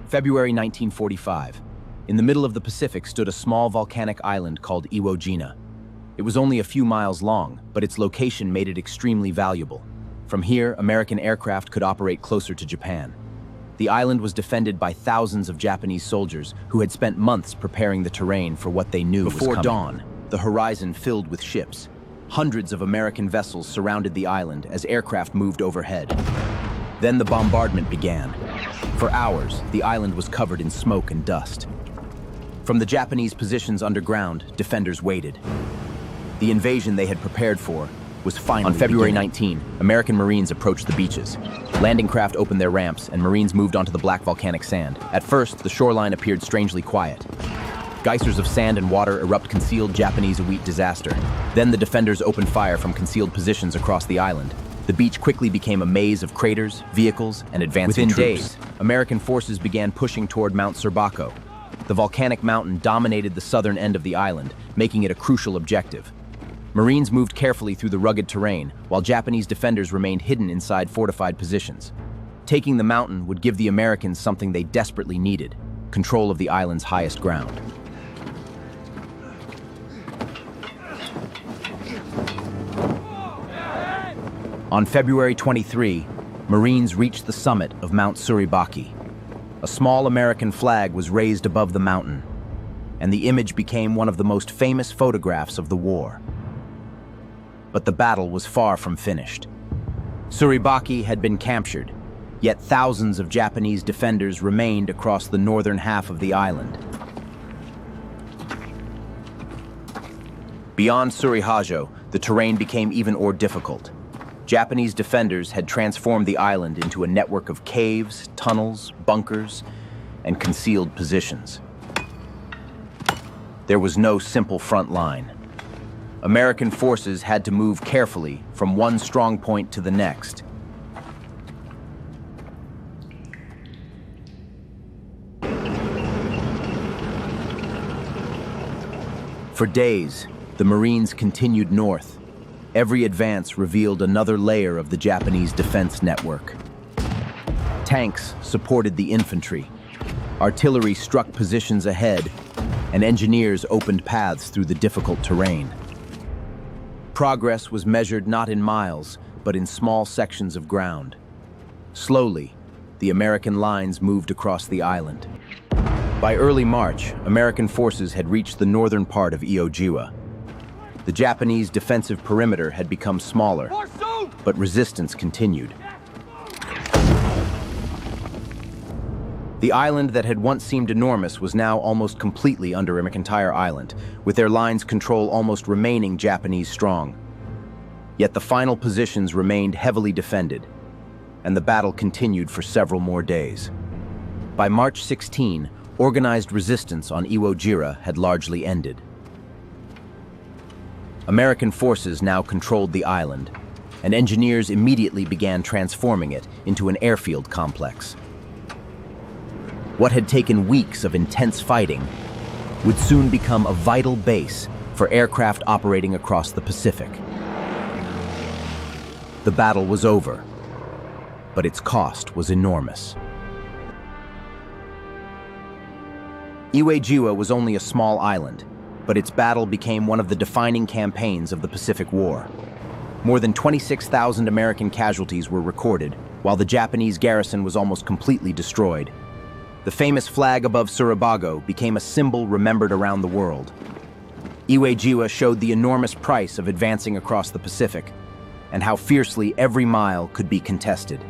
February 1945. In the middle of the Pacific stood a small volcanic island called Iwo Jima. It was only a few miles long, but its location made it extremely valuable. From here, American aircraft could operate closer to Japan. The island was defended by thousands of Japanese soldiers who had spent months preparing the terrain for what they knew was coming. Before dawn, the horizon filled with ships. Hundreds of American vessels surrounded the island as aircraft moved overhead. Then the bombardment began. For hours, the island was covered in smoke and dust. From the Japanese positions underground, defenders waited. The invasion they had prepared for was finally On February 19, American Marines approached the beaches. Landing craft opened their ramps, and Marines moved onto the black volcanic sand. At first, the shoreline appeared strangely quiet. Geysers of sand and water erupt concealed Japanese await disaster. Then the defenders opened fire from concealed positions across the island. The beach quickly became a maze of craters, vehicles, and advancing troops. Within days, American forces began pushing toward Mount Suribachi. The volcanic mountain dominated the southern end of the island, making it a crucial objective. Marines moved carefully through the rugged terrain, while Japanese defenders remained hidden inside fortified positions. Taking the mountain would give the Americans something they desperately needed: control of the island's highest ground. On February 23, Marines reached the summit of Mount Suribachi. A small American flag was raised above the mountain, and the image became one of the most famous photographs of the war. But the battle was far from finished. Suribachi had been captured, yet thousands of Japanese defenders remained across the northern half of the island. Beyond Suribachi, the terrain became even more difficult. Japanese defenders had transformed the island into a network of caves, tunnels, bunkers, and concealed positions. There was no simple front line. American forces had to move carefully from one strong point to the next. For days, the Marines continued north. Every advance revealed another layer of the Japanese defense network. Tanks supported the infantry. Artillery struck positions ahead, and engineers opened paths through the difficult terrain. Progress was measured not in miles, but in small sections of ground. Slowly, the American lines moved across the island. By early March, American forces had reached the northern part of Iwo Jima. The Japanese defensive perimeter had become smaller, but resistance continued. The island that had once seemed enormous was now almost completely under a McIntyre Island, with their lines' control almost remaining Japanese strong. Yet the final positions remained heavily defended, and the battle continued for several more days. By March 16, organized resistance on Iwo Jima had largely ended. American forces now controlled the island, and engineers immediately began transforming it into an airfield complex. What had taken weeks of intense fighting would soon become a vital base for aircraft operating across the Pacific. The battle was over, but its cost was enormous. Iwo Jima was only a small island, but its battle became one of the defining campaigns of the Pacific War. More than 26,000 American casualties were recorded, while the Japanese garrison was almost completely destroyed. The famous flag above Suribachi became a symbol remembered around the world. Iwo Jima showed the enormous price of advancing across the Pacific, and how fiercely every mile could be contested.